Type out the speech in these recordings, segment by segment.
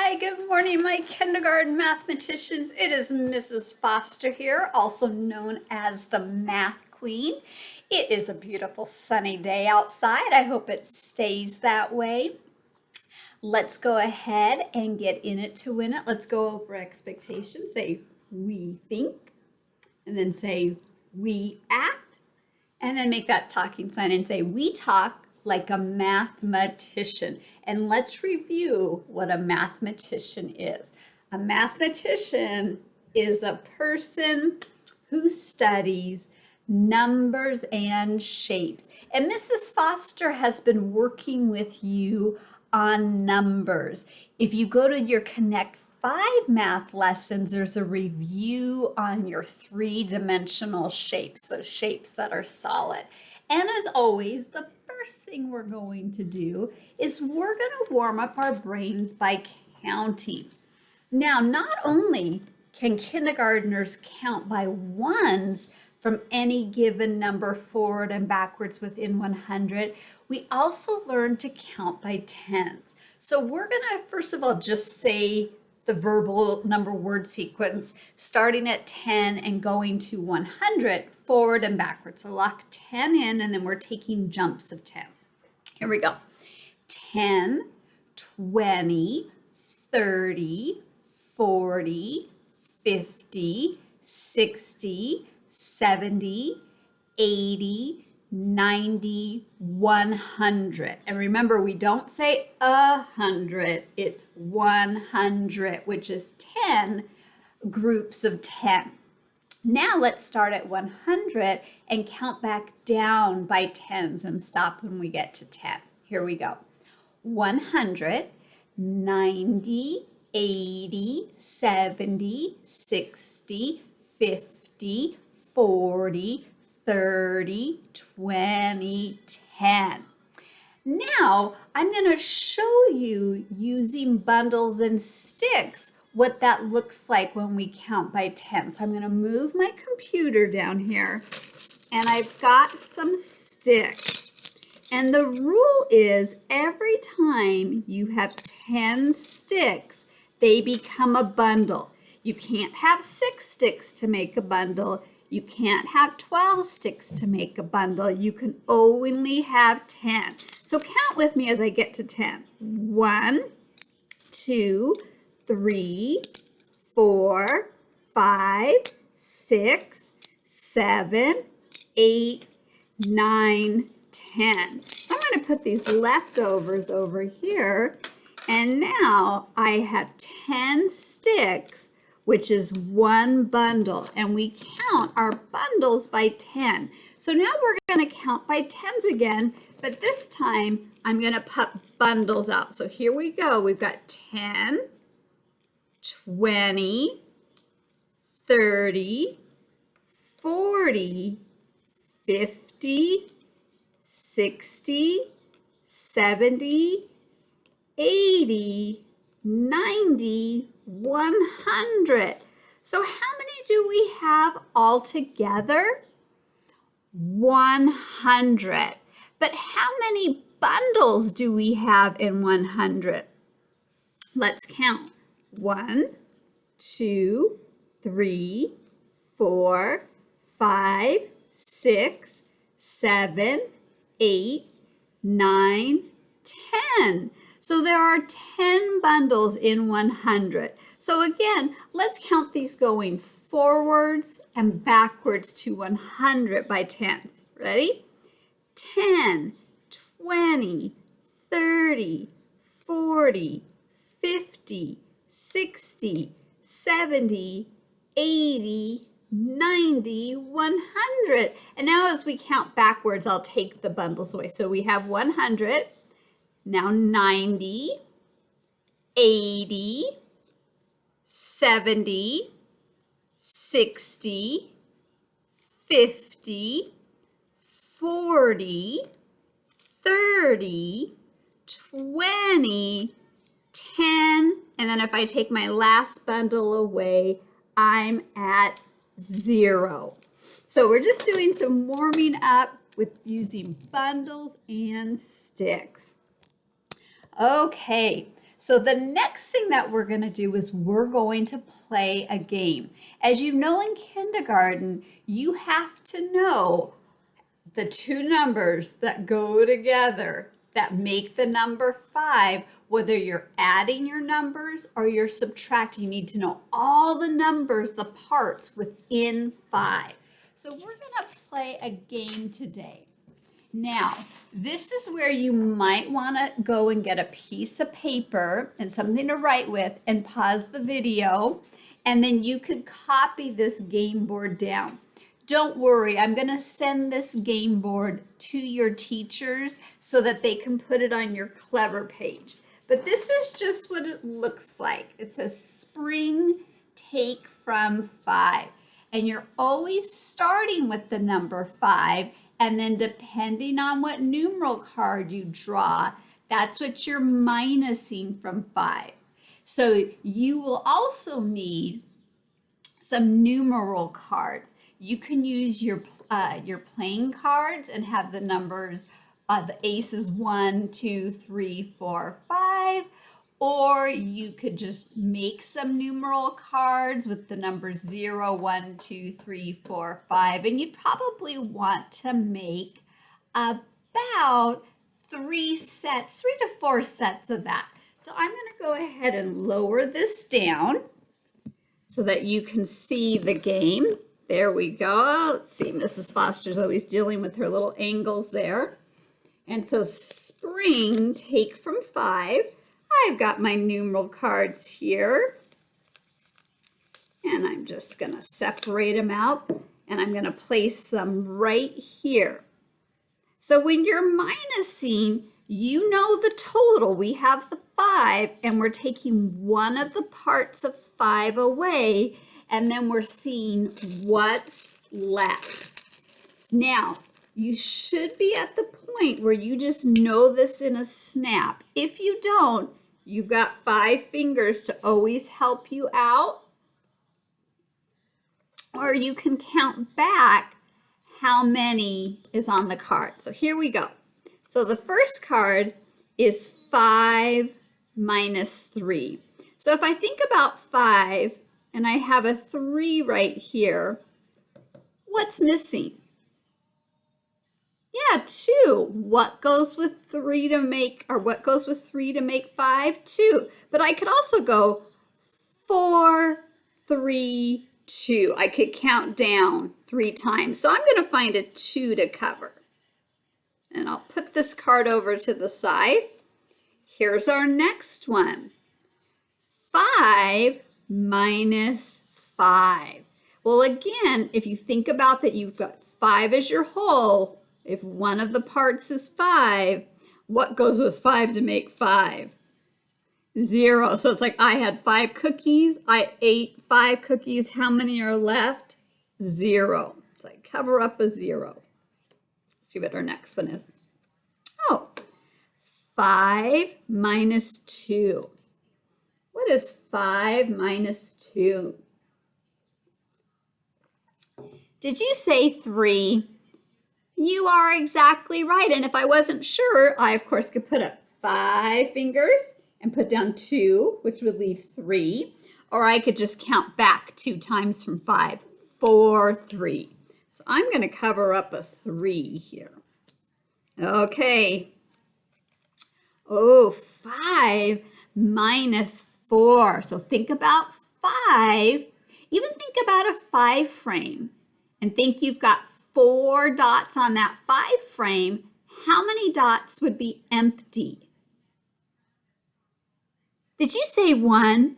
Hi, good morning, my kindergarten mathematicians. It is Mrs. Foster here, also known as the Math Queen. It is a beautiful sunny day outside. I hope it stays that way. Let's go ahead and get in it to win it. Let's go over expectations. Say, we think, and then say, we act, and then make that talking sign and say, we talk like a mathematician. And let's review what a mathematician is. A mathematician is a person who studies numbers and shapes. And Mrs. Foster has been working with you on numbers. If you go to your Connect 5 math lessons, there's a review on your three-dimensional shapes, those shapes that are solid. And as always, the first thing we're going to do is we're going to warm up our brains by counting. Now, not only can kindergartners count by ones from any given number forward and backwards within 100, we also learn to count by tens. So we're going to, first of all, just say the verbal number word sequence starting at 10 and going to 100 forward and backwards. So lock 10 in and then we're taking jumps of 10. Here we go. 10, 20, 30, 40, 50, 60, 70, 80, 90, 100. And remember, we don't say 100, it's 100, which is 10 groups of 10. Now let's start at 100 and count back down by tens and stop when we get to 10. Here we go. 100, 90, 80, 70, 60, 50, 40, 30, 20, 10. Now, I'm going to show you using bundles and sticks what that looks like when we count by 10. So I'm going to move my computer down here, and I've got some sticks. And the rule is every time you have 10 sticks, they become a bundle. You can't have 6 sticks to make a bundle. You can't have 12 sticks to make a bundle. You can only have 10. So count with me as I get to 10. 1, 2, 3, 4, 5, 6, 7, 8, 9, 10. I'm going to put these leftovers over here. And now I have 10 sticks, which is one bundle, and we count our bundles by 10. So now we're going to count by tens again, but this time I'm going to put bundles out. So here we go. We've got 10, 20, 30, 40, 50, 60, 70, 80, 90, 100. So how many do we have all together? 100. But how many bundles do we have in 100? Let's count. 1, 2, 3, 4, 5, 6, 7, 8, 9, 10. So there are 10 bundles in 100. So again, let's count these going forwards and backwards to 100 by tens. Ready? 10, 20, 30, 40, 50, 60, 70, 80, 90, 100. And now as we count backwards, I'll take the bundles away. So we have 100. Now 90, 80, 70, 60, 50, 40, 30, 20, 10, and then if I take my last bundle away, I'm at 0. So we're just doing some warming up with using bundles and sticks. Okay, So the next thing that we're going to do is we're going to play a game. As you know, in kindergarten, you have to know the two numbers that go together that make the number 5, whether you're adding your numbers or you're subtracting. You need to know all the numbers, the parts within 5. So we're going to play a game today. Now, this is where you might want to go and get a piece of paper and something to write with and pause the video, and then you could copy this game board down. Don't worry, I'm going to send this game board to your teachers so that they can put it on your Clever page. But this is just what it looks like. It says spring take from 5. And you're always starting with the number 5. And then depending on what numeral card you draw, that's what you're minusing from 5. So you will also need some numeral cards. You can use your playing cards and have the numbers, the aces 1, 2, 3, 4, 5. Or you could just make some numeral cards with the numbers 0, 1, 2, 3, 4, 5. And you'd probably want to make about 3 to 4 sets of that. So I'm going to go ahead and lower this down so that you can see the game. There we go. Let's see, Mrs. Foster's always dealing with her little angles there. And so spring, take from 5. I've got my numeral cards here, and I'm just going to separate them out, and I'm going to place them right here. So when you're minusing, you know the total. We have the 5, and we're taking one of the parts of 5 away, and then we're seeing what's left. Now, you should be at the point where you just know this in a snap. If you don't, you've got 5 fingers to always help you out. Or you can count back how many is on the card. So here we go. So the first card is 5 minus 3. So if I think about 5 and I have a 3 right here, what's missing? Yeah, 2. What goes with 3 to make, or what goes with 3 to make 5? 2. But I could also go 4, 3, 2. I could count down 3 times. So I'm going to find a 2 to cover. And I'll put this card over to the side. Here's our next one. 5 minus 5. Well, again, if you think about that, you've got 5 as your whole. If one of the parts is 5, what goes with 5 to make 5? 0. So it's like I had 5 cookies. I ate 5 cookies. How many are left? 0. So I cover up a 0. Let's see what our next one is. Oh, 5 minus 2. What is 5 minus 2? Did you say 3? You are exactly right. And if I wasn't sure, I, of course, could put up 5 fingers and put down 2, which would leave 3. Or I could just count back 2 times from 5. 4, 3. So I'm going to cover up a 3 here. Okay. Oh, 5 minus 4. So think about 5. Even think about a 5 frame. And think you've got 4 dots on that 5 frame. How many dots would be empty? Did you say 1?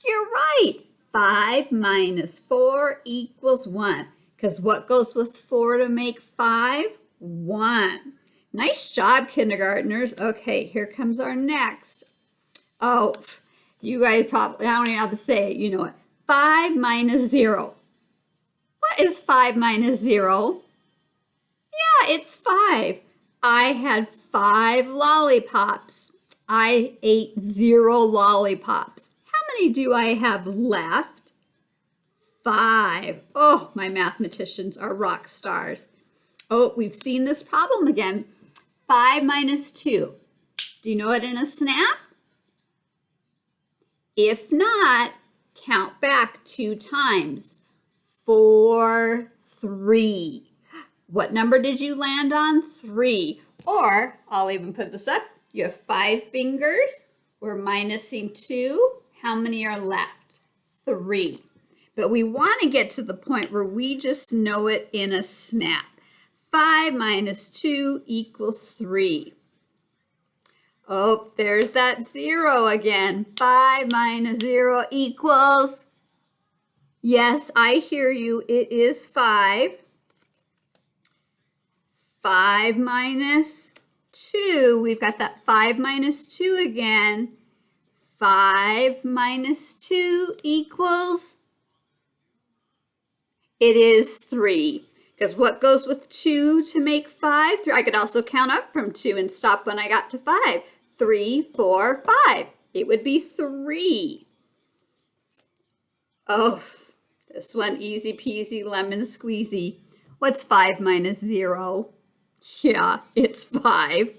You're right. 5 minus 4 equals 1. Because what goes with 4 to make 5? 1. Nice job, kindergartners. Okay, here comes our next. Oh, you guys probably, I don't even have to say it. You know it. 5 minus 0. What is 5 minus 0? Yeah, it's 5. I had 5 lollipops. I ate 0 lollipops. How many do I have left? 5. Oh, my mathematicians are rock stars. Oh, we've seen this problem again. 5 minus 2. Do you know it in a snap? If not, count back 2 times. 4, 3. What number did you land on? 3. Or, I'll even put this up. You have 5 fingers. We're minusing 2. How many are left? 3. But we want to get to the point where we just know it in a snap. 5 minus 2 equals 3. Oh, there's that 0 again. 5 minus 0 equals, yes, I hear you, it is 5. 5 minus 2, we've got that 5 minus 2 again. 5 minus 2 equals, it is 3. Because what goes with 2 to make 5? 3. I could also count up from 2 and stop when I got to 5. 3, 4, 5. It would be 3. Oh, this one easy peasy lemon squeezy. What's 5 minus 0? Yeah, it's 5.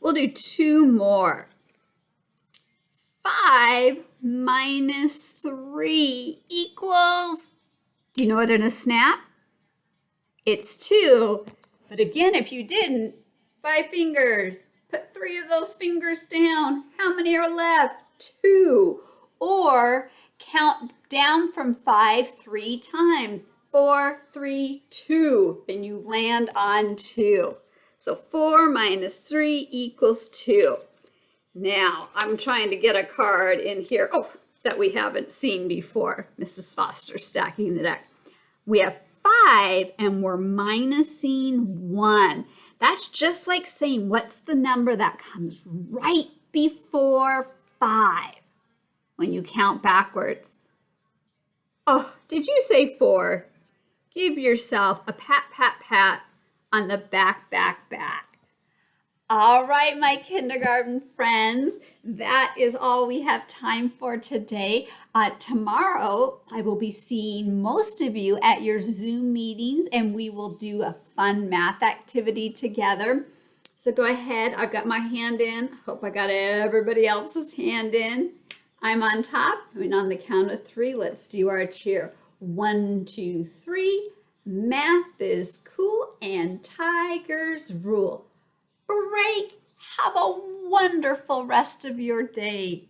We'll do 2 more. 5 minus 3 equals, do you know it in a snap? It's 2. But again, if you didn't, 5 fingers. Put 3 of those fingers down. How many are left? 2. Or count down from 5 3 times. 4, 3, 2. And you land on 2. So 4 minus 3 equals 2. Now, I'm trying to get a card in here, that we haven't seen before. Mrs. Foster stacking the deck. We have 5 and we're minusing 1. That's just like saying, what's the number that comes right before 5 when you count backwards? Oh, did you say 4? Give yourself a pat, pat, pat on the back, back, back. All right, my kindergarten friends, that is all we have time for today. Tomorrow, I will be seeing most of you at your Zoom meetings, and we will do a fun math activity together. So go ahead. I've got my hand in. Hope I got everybody else's hand in. I'm on top. On the count of 3, let's do our cheer. 1, 2, 3. Math is cool and tigers rule. Break. Have a wonderful rest of your day.